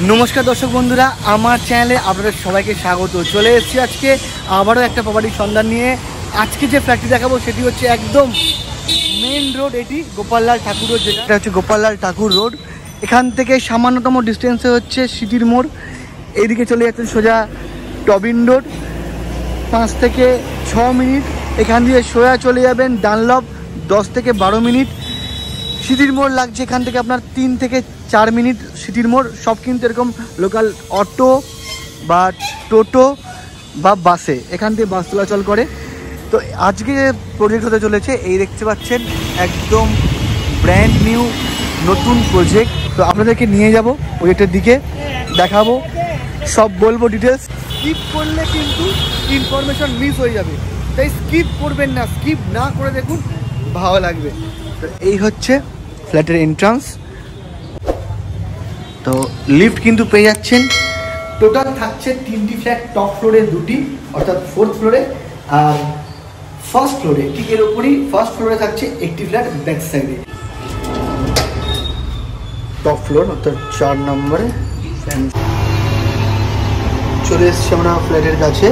নমস্কার দর্শক বন্ধুরা, আমার চ্যানেলে আপনাদের সবাইকে স্বাগত। চলে এসেছি আজকে আবারও একটা প্রপার্টির সন্ধান নিয়ে। আজকে যে ফ্ল্যাটটি দেখাবো সেটি হচ্ছে একদম মেন রোড, এটি গোপাললাল ঠাকুর রোড, যেটা হচ্ছে গোপাললাল ঠাকুর রোড। এখান থেকে সামান্যতম ডিস্টেন্সে হচ্ছে সিটির মোড়। এইদিকে চলে যাচ্ছেন সোজা টবিন রোড, 5 থেকে 6 মিনিট। এখান দিয়ে সোজা চলে যাবেন ডানলপ, 10 থেকে 12 মিনিট। সিটির মোড় লাগছে এখান থেকে আপনার 3 থেকে 4 মিনিট। সিটির মোড় সব কিন্তু এরকম লোকাল অটো বা টোটো বা বাসে, এখান থেকে বাস চলাচল করে। তো আজকে প্রজেক্ট হতে চলেছে, এই দেখতে পাচ্ছেন একদম ব্র্যান্ড নিউ নতুন প্রজেক্ট। তো আপনাদেরকে নিয়ে যাব প্রজেক্টের দিকে, দেখাবো, সব বলবো ডিটেলস। স্কিপ করলে কিন্তু ইনফরমেশন মিস হয়ে যাবে, তাই স্কিপ করবেন না, স্কিপ না করে দেখুন, ভালো লাগবে। তো এই হচ্ছে ফ্ল্যাটের এন্ট্রান্স। তো লিফট কিন্তু পেয়ে যাচ্ছেন। টোটাল থাকছে 3টি ফ্ল্যাট, টপ ফ্লোরে 2টি, অর্থাৎ 4th ফ্লোরে, আর ফার্স্ট ফ্লোরে ঠিক এর উপরই ফার্স্ট ফ্লোরে থাকছে একটি ফ্ল্যাট ব্যাক সাইডে। টপ ফ্লোর অর্থাৎ 4 নম্বরে চলে এসছি আমরা ফ্ল্যাটের কাছে।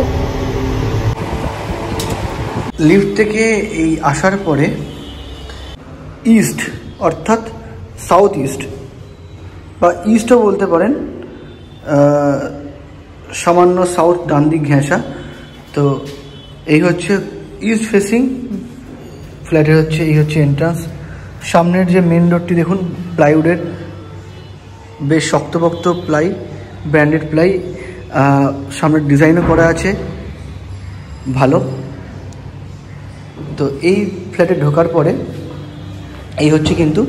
লিফট থেকে এই আসার পরে ইস্ট অর্থাৎ সাউথ ইস্ট বা ইস্টও বলতে পারেন, সামান্য সাউথ ডান দিক ঘেঁষা। তো এই হচ্ছে ইস্ট ফেসিং ফ্ল্যাটের হচ্ছে এই হচ্ছে এন্ট্রান্স। সামনের যে মেন রোডটি দেখুন, প্লাইউডের, বেশ শক্তপোক্ত প্লাই, ব্র্যান্ডেড প্লাই, সামনের ডিজাইনও করা আছে ভালো। তো এই ফ্ল্যাটে ঢোকার পরে এই হচ্ছে কিন্তু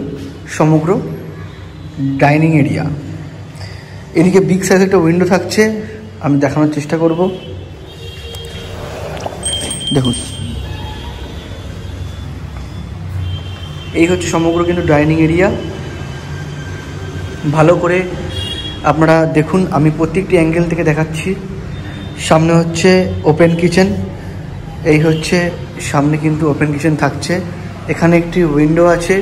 সমগ্র ডাইনিং এরিয়া। এদিকে বিগ সাইজ একটা উইন্ডো থাকছে, আমি দেখানোর চেষ্টা করব। দেখুন, এই হচ্ছে সমগ্র কিন্তু ডাইনিং এরিয়া। ভালো করে আপনারা দেখুন, আমি প্রত্যেকটি অ্যাঙ্গেল থেকে দেখাচ্ছি। সামনে হচ্ছে ওপেন কিচেন, এই হচ্ছে সামনে কিন্তু ওপেন কিচেন থাকছে। এখানে একটি উইন্ডো আছে,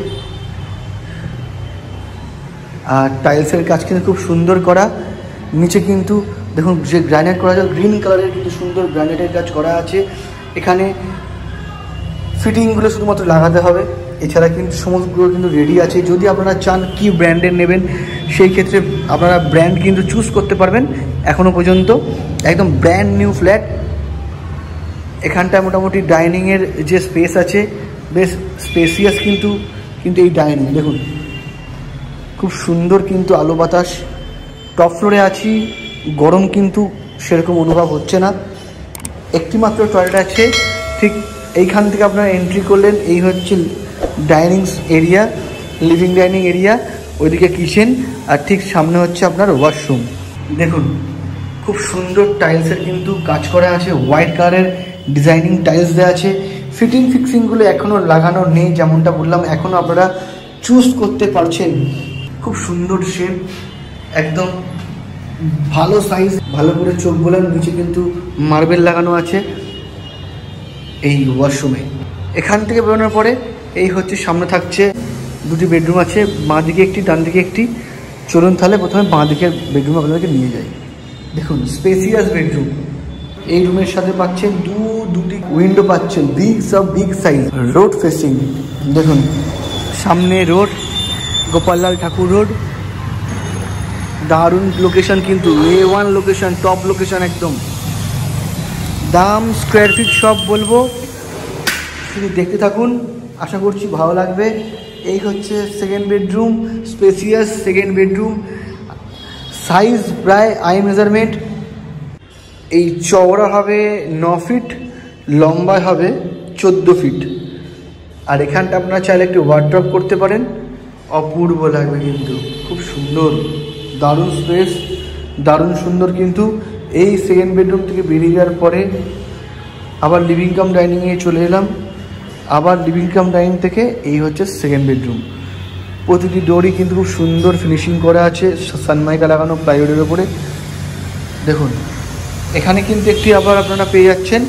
আর টাইলসের কাজ কিন্তু খুব সুন্দর করা। নিচে কিন্তু দেখুন যে গ্রানাইট করা আছে, গ্রিন কালারের কিন্তু সুন্দর গ্রানাইটের কাজ করা আছে। এখানে ফিটিংগুলো শুধুমাত্র লাগাতে হবে, এছাড়া কিন্তু সমস্তগুলো কিন্তু রেডি আছে। যদি আপনারা চান কি ব্র্যান্ডের নেবেন, সেই ক্ষেত্রে আপনারা ব্র্যান্ড কিন্তু চুজ করতে পারবেন। এখনও পর্যন্ত একদম ব্র্যান্ড নিউ ফ্ল্যাট। এখানটায় মোটামুটি ডাইনিংয়ের যে স্পেস আছে, বেশ স্পেসিয়াস কিন্তু এই ডাইনিং দেখুন, খুব সুন্দর কিন্তু আলো বাতাস। টপ ফ্লোরে আছি, গরম কিন্তু সেরকম অনুভব হচ্ছে না। একটি মাত্র টয়লেট আছে, ঠিক এইখান থেকে আপনারা এন্ট্রি করলেন, এই হচ্ছে dining area, living dining area, ওইদিকে কিচেন, আর ঠিক সামনে হচ্ছে আপনার ওয়াশরুম। দেখুন খুব সুন্দর টাইলসের কিন্তু কাজ করা আছে, হোয়াইট কালারের ডিজাইনিং টাইলস দেওয়া আছে। ফিটিং ফিক্সিংগুলো এখনও লাগানো নেই, যেমনটা বললাম, এখনও আপনারা চুজ করতে পারছেন। খুব সুন্দর শেপ, একদম ভালো সাইজ, ভালো করে চোখ বোলান। নিচে কিন্তু মার্বেল লাগানো আছে এই ওয়াশরুমে। এখান থেকে বেরোনোর পরে এই হচ্ছে সামনে থাকছে 2টি বেডরুম আছে, বাঁ দিকে একটি, ডান দিকে একটি। চলুন তাহলে প্রথমে বাঁ দিকের বেডরুম আপনাদেরকে নিয়ে যাই। দেখুন স্পেসিয়াস বেডরুম। এই রুমের সাথে পাচ্ছেন দুটি উইন্ডো পাচ্ছেন, বিগ সাইজ, রোড ফেসিং। দেখুন সামনে রোড, গোপাললাল ঠাকুর রোড, দারুণ লোকেশন কিন্তু, A1 লোকেশন, টপ লোকেশন একদম। দাম স্কোয়ার ফিট সব বলবো, শুধু দেখতে থাকুন, আশা করছি ভালো লাগবে। এই হচ্ছে second bedroom, spacious second bedroom. Size প্রায় আই মেজারমেন্ট। এই চওড়া হবে 9 ফিট, লম্বা হবে 14 ফিট। আর এখানটা আপনারা চাইলে একটু ওয়ার্ড্রপ করতে পারেন, অপূর্ব লাগবে কিন্তু, খুব সুন্দর, দারুণ স্পেস, দারুণ সুন্দর। কিন্তু এই সেকেন্ড বেডরুম থেকে বেরিয়ে যাওয়ার পরে আবার লিভিং কাম ডাইনিংয়ে চলে এলাম, আবার লিভিং কাম ডাইনিং থেকে এই হচ্ছে সেকেন্ড বেডরুম। প্রতিটি ডোরই কিন্তু খুব সুন্দর ফিনিশিং করা আছে, সানমাইকা লাগানো প্লাইউডের ওপরে। দেখুন এখানে কিন্তু একটি আবার আপনারা পেয়ে যাচ্ছেন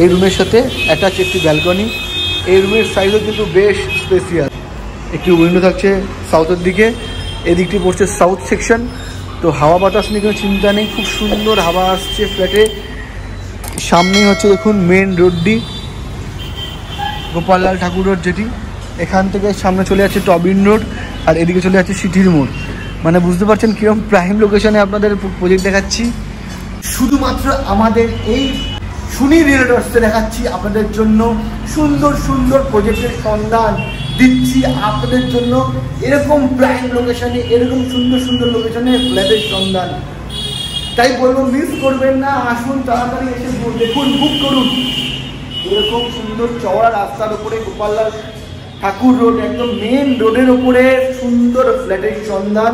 এই রুমের সাথে অ্যাটাচ একটি ব্যালকনি। এই রুমের সাইজও কিন্তু বেশ স্পেসিয়াস। একটি উইন্ডো থাকছে সাউথের দিকে, এদিকটি পড়ছে সাউথ সেকশন, তো হাওয়া বাতাস নিয়ে কোনো চিন্তা নেই, খুব সুন্দর হাওয়া আসছে ফ্ল্যাটে। সামনেই হচ্ছে দেখুন মেন রোডটি, গোপাললাল ঠাকুর রোড, যেটি এখান থেকে সামনে চলে যাচ্ছে টবিন রোড, আর এদিকে চলে যাচ্ছে সিটির মোড়। মানে বুঝতে পারছেন কীরকম প্রাইম লোকেশনে আপনাদের প্রজেক্ট দেখাচ্ছি। শুধুমাত্র আমাদের এই সুনি রিয়েলটর্সে দেখাচ্ছি আপনাদের জন্য সুন্দর সুন্দর প্রজেক্টের সন্ধান দিচ্ছি আপনাদের জন্য। এরকম প্রাইম লোকেশনে, এরকম সুন্দর সুন্দর লোকেশনে ফ্ল্যাটের সন্ধান। তাই বলবো মিস করবেন না, আসুন তাড়াতাড়ি এসে দেখুন, বুক করুন। এরকম সুন্দর চওড়া রাস্তার উপরে গোপাললাল ঠাকুর রোড, একদম মেন রোডের ওপরে সুন্দর ফ্ল্যাটের সন্ধান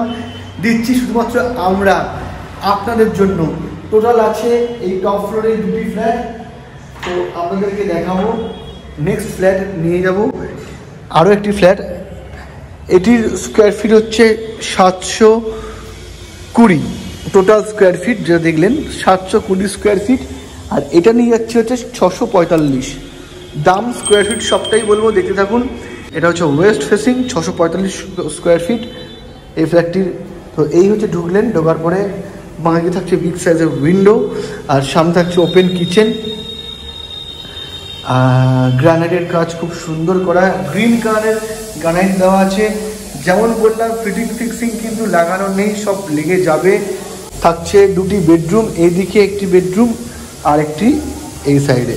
দিচ্ছি শুধুমাত্র আমরা আপনাদের জন্য। টোটাল আছে এই টপ ফ্লোরে 2টি ফ্ল্যাট। তো আপনাদেরকে দেখাবো, নেক্সট ফ্ল্যাট নিয়ে যাব আরও একটি ফ্ল্যাট। এটির স্কোয়ার ফিট হচ্ছে 720, টোটাল স্কোয়ার ফিট যেটা দেখলেন 720 স্কোয়ার ফিট, আর এটা নিয়ে যাচ্ছে হচ্ছে 645 দাম স্কোয়ার ফিট। সবটাই বলবো, দেখতে থাকুন। এটা হচ্ছে ওয়েস্ট ফেসিং, 645 স্কোয়ার ফিট এই ফ্ল্যাটটির। তো এই হচ্ছে ঢুকলেন, ঢোকার পরে বাঁকে থাকছে বিগ সাইজের উইন্ডো, আর সামনে থাকছে ওপেন কিচেন। গ্রানাইটের কাজ খুব সুন্দর করা, গ্রিন কালারের গ্রানাইট দেওয়া আছে। যেমন বললাম ফিটিং ফিক্সিং কিন্তু লাগানো নেই, সব লেগে যাবে। থাকছে 2টি বেডরুম, এইদিকে একটি বেডরুম আর একটি এই সাইডে।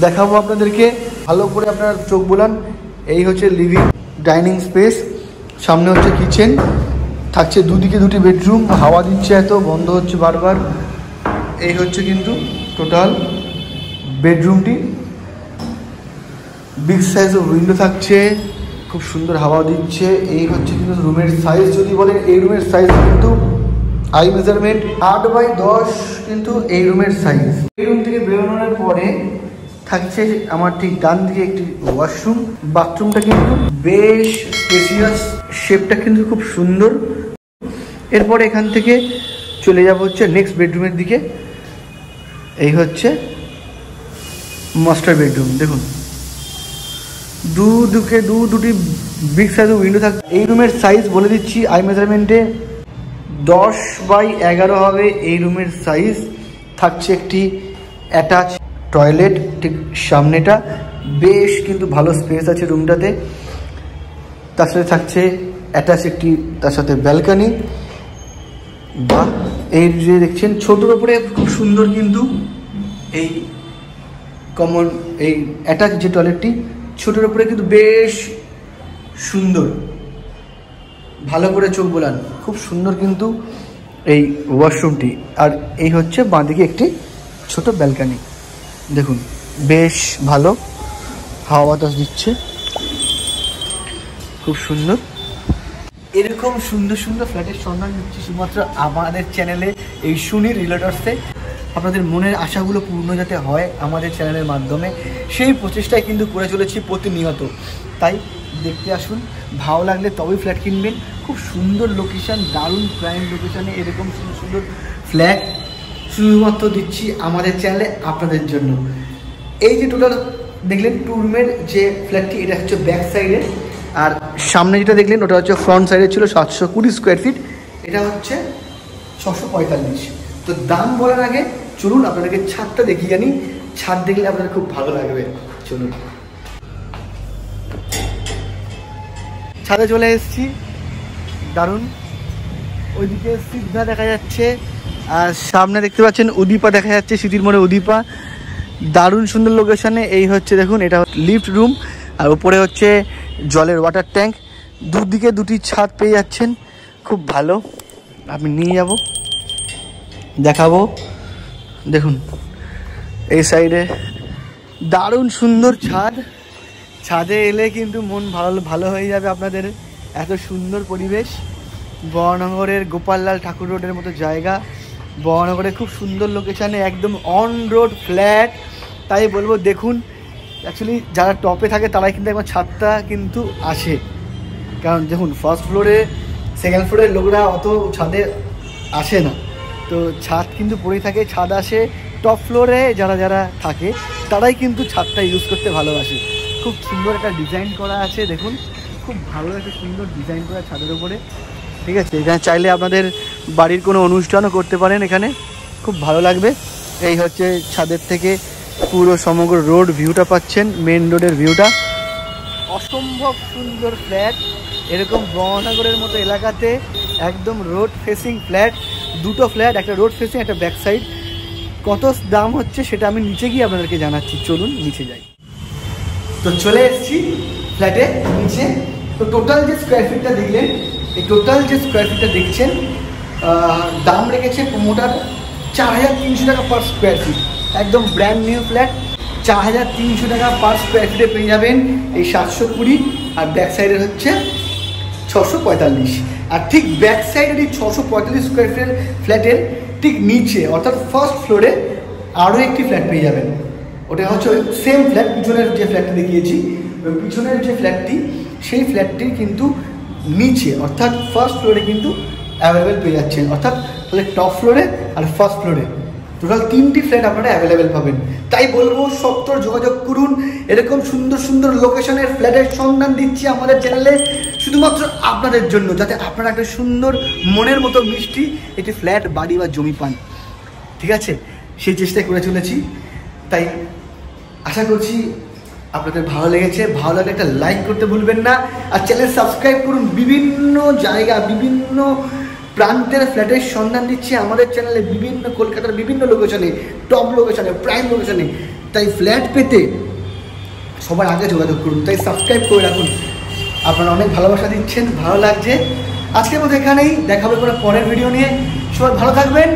দেখাবো আপনাদেরকে, ভালো করে আপনারা চোখ বোলান। এই হচ্ছে লিভিং ডাইনিং স্পেস, সামনে হচ্ছে কিচেন, থাকছে দুদিকে 2টি বেডরুম। হাওয়া দিচ্ছে এত, বন্ধ হচ্ছে বারবার। এই হচ্ছে কিন্তু টোটাল বেডরুমটি, বিগ সাইজের উইন্ডো থাকছে, খুব সুন্দর হাওয়া দিচ্ছে। এই হচ্ছে কিন্তু রুমের সাইজ, যদি বলেন এই রুমের সাইজ কিন্তু আই মেজারমেন্ট 8x10 কিন্তু এই রুমের সাইজ। এই রুম থেকে বেরোনোর পরে থাকছে আমার ঠিক ডান দিকে একটি ওয়াশরুম। বাথরুমটা কিন্তু বেশ স্পেসিয়াস, শেপটা কিন্তু খুব সুন্দর। এরপরে এখান থেকে চলে যাব হচ্ছে নেক্সট বেডরুমের দিকে। এই হচ্ছে মাস্টার বেডরুম, দেখুন দুটি বিগ সাইজের উইন্ডো থাকে। এই রুমের সাইজ বলে দিচ্ছি, আই মেজারমেন্টে 10x11 হবে এই রুমের সাইজ। থাকছে একটি অ্যাটাচ টয়লেট ঠিক সামনেটা, বেশ কিন্তু ভালো স্পেস আছে রুমটাতে। তার সাথে থাকছে অ্যাটাচ একটি, তার সাথে ব্যালকনি। বা এই যে দেখছেন ছোটোর ওপরে খুব সুন্দর কিন্তু এই কমন এই অ্যাটাচ যে টয়লেটটি, ছোটোর ওপরে কিন্তু বেশ সুন্দর। ভালো করে চোখ বোলান, খুব সুন্দর কিন্তু এই ওয়াশরুমটি। আর এই হচ্ছে বাঁদিকে একটি ছোট ব্যালকনি, দেখুন বেশ ভালো হাওয়া বাতাস দিচ্ছে, খুব সুন্দর। এরকম সুন্দর সুন্দর ফ্ল্যাটের সন্ধান দিচ্ছি শুধুমাত্র আমাদের চ্যানেলে, এই সুনি রিয়েলটর্সে। আপনাদের মনের আশাগুলো পূর্ণ যাতে হয় আমাদের চ্যানেলের মাধ্যমে, সেই প্রচেষ্টায় কিন্তু করে চলেছি প্রতিনিয়ত। তাই দেখতে আসুন, ভালো লাগলে তবেই ফ্ল্যাট কিনবেন। খুব সুন্দর লোকেশান, দারুণ প্রাইম লোকেশানে এরকম সুন্দর সুন্দর ফ্ল্যাট শুধুমাত্র দিচ্ছি আমাদের চ্যানেলে আপনাদের জন্য। এই যে টোটাল দেখলেন 2 রুমের যে ফ্ল্যাটটি, এটা হচ্ছে ব্যাক সাইডে, আর সামনে যেটা দেখলেন ওটা হচ্ছে ফ্রন্ট সাইডে ছিল 720 স্কোয়ার ফিট, এটা হচ্ছে 645। তো দাম বলার আগে চলুন আপনাদেরকে ছাদটা দেখিয়ে জানি, ছাদ দেখলে আপনাদের খুব ভালো লাগবে। চলুন, ছাদে চলে এসেছি, দারুণ। ওইদিকে সিদ্ধা দেখা যাচ্ছে, আর সামনে দেখতে পাচ্ছেন উদীপা দেখা যাচ্ছে, সিটির মোড়ে উদীপা, দারুণ সুন্দর লোকেশনে। এই হচ্ছে দেখুন, এটা লিফট রুম, আর উপরে হচ্ছে জলের ওয়াটার ট্যাঙ্ক। দুদিকে 2টি ছাদ পেয়ে যাচ্ছেন, খুব ভালো। আমি নিয়ে যাব, দেখাবো। দেখুন এই সাইডে দারুণ সুন্দর ছাদ, ছাদে এলে কিন্তু মন ভালো হয়ে যাবে আপনাদের। এত সুন্দর পরিবেশ, বড়নগরের গোপাললাল ঠাকুর রোডের মতো জায়গা, বড়নগরে খুব সুন্দর লোকেশানে, একদম অন রোড ফ্ল্যাট। তাই বলবো দেখুন, অ্যাকচুয়ালি যারা টপে থাকে তারাই কিন্তু একবার ছাদটা কিন্তু আসে, কারণ দেখুন ফার্স্ট ফ্লোরে সেকেন্ড ফ্লোরের লোকরা অত ছাদে আসে না, তো ছাদ কিন্তু পড়েই থাকে, ছাদ আসে। টপ ফ্লোরে যারা থাকে তারাই কিন্তু ছাদটা ইউজ করতে ভালোবাসে। খুব সুন্দর একটা ডিজাইন করা আছে, দেখুন খুব ভালো একটা সুন্দর ডিজাইন করা ছাদের উপরে, ঠিক আছে। এখানে চাইলে আপনাদের বাড়ির কোনো অনুষ্ঠানও করতে পারেন এখানে, খুব ভালো লাগবে। এই হচ্ছে ছাদের থেকে পুরো সমগ্র রোড ভিউটা পাচ্ছেন, মেন রোডের ভিউটা। অসম্ভব সুন্দর ফ্ল্যাট, এরকম বহনগরের মতো এলাকাতে একদম রোড ফেসিং ফ্ল্যাট, দুটো ফ্ল্যাট, একটা রোড ফেসিং একটা ব্যাক সাইড। কত দাম হচ্ছে সেটা আমি নিচে গিয়ে আপনাদেরকে জানাচ্ছি, চলুন নিচে যাই। তো চলে এসেছি ফ্ল্যাটে নিচে। তো টোটাল যে স্কোয়ার ফিটটা দেখলেন, এই টোটাল যে স্কোয়ার ফিটটা দেখছেন, দাম রেখেছে প্রমোটার 4300 টাকা পার স্কোয়ার ফিট। একদম ব্র্যান্ড নিউ ফ্ল্যাট, 4300 টাকা পার স্কোয়ার ফিটে পেয়ে যাবেন এই 720, আর ব্যাক সাইডের হচ্ছে 645। আর ঠিক ব্যাক সাইডের এই 645 স্কোয়ার ফিটের ফ্ল্যাটের ঠিক নিচে অর্থাৎ ফার্স্ট ফ্লোরে আরও একটি ফ্ল্যাট পেয়ে যাবেন। ওটা হচ্ছে ওই সেম ফ্ল্যাট, পিছনের যে ফ্ল্যাটটি দেখিয়েছি, ওই পিছনের যে ফ্ল্যাটটি, সেই ফ্ল্যাটটির কিন্তু নিচে অর্থাৎ ফার্স্ট ফ্লোরে কিন্তু অ্যাভেলেবেল পেয়ে যাচ্ছেন। অর্থাৎ তাহলে টপ ফ্লোরে আর ফার্স্ট ফ্লোরে টোটাল 3টি ফ্ল্যাট আপনারা অ্যাভেলেবেল পাবেন। তাই বলবো সত্তর যোগাযোগ করুন। এরকম সুন্দর সুন্দর লোকেশনের ফ্ল্যাটের সন্ধান দিচ্ছি আমাদের চ্যানেলে শুধুমাত্র আপনাদের জন্য, যাতে আপনারা একটা সুন্দর মনের মতো মিষ্টি একটি ফ্ল্যাট, বাড়ি বা জমি পান। ঠিক আছে, সেই চেষ্টাই করে চলেছি। তাই আশা করছি আপনাদের ভালো লেগেছে। ভালো লাগলে একটা লাইক করতে ভুলবেন না, আর চ্যানেল সাবস্ক্রাইব করুন। বিভিন্ন জায়গা, বিভিন্ন প্রান্তের ফ্ল্যাটের সন্ধান দিচ্ছে আমাদের চ্যানেলে, বিভিন্ন কলকাতার বিভিন্ন লোকেশনে, টপ লোকেশনে, প্রাইম লোকেশনে। তাই ফ্ল্যাট পেতে সবার আগে যোগাযোগ করুন, তাই সাবস্ক্রাইব করে রাখুন। আপনারা অনেক ভালোবাসা দিচ্ছেন, ভালো লাগছে। আজকের মতো এখানেই, দেখা হবে কোনো পরের ভিডিও নিয়ে। সবাই ভালো থাকবেন।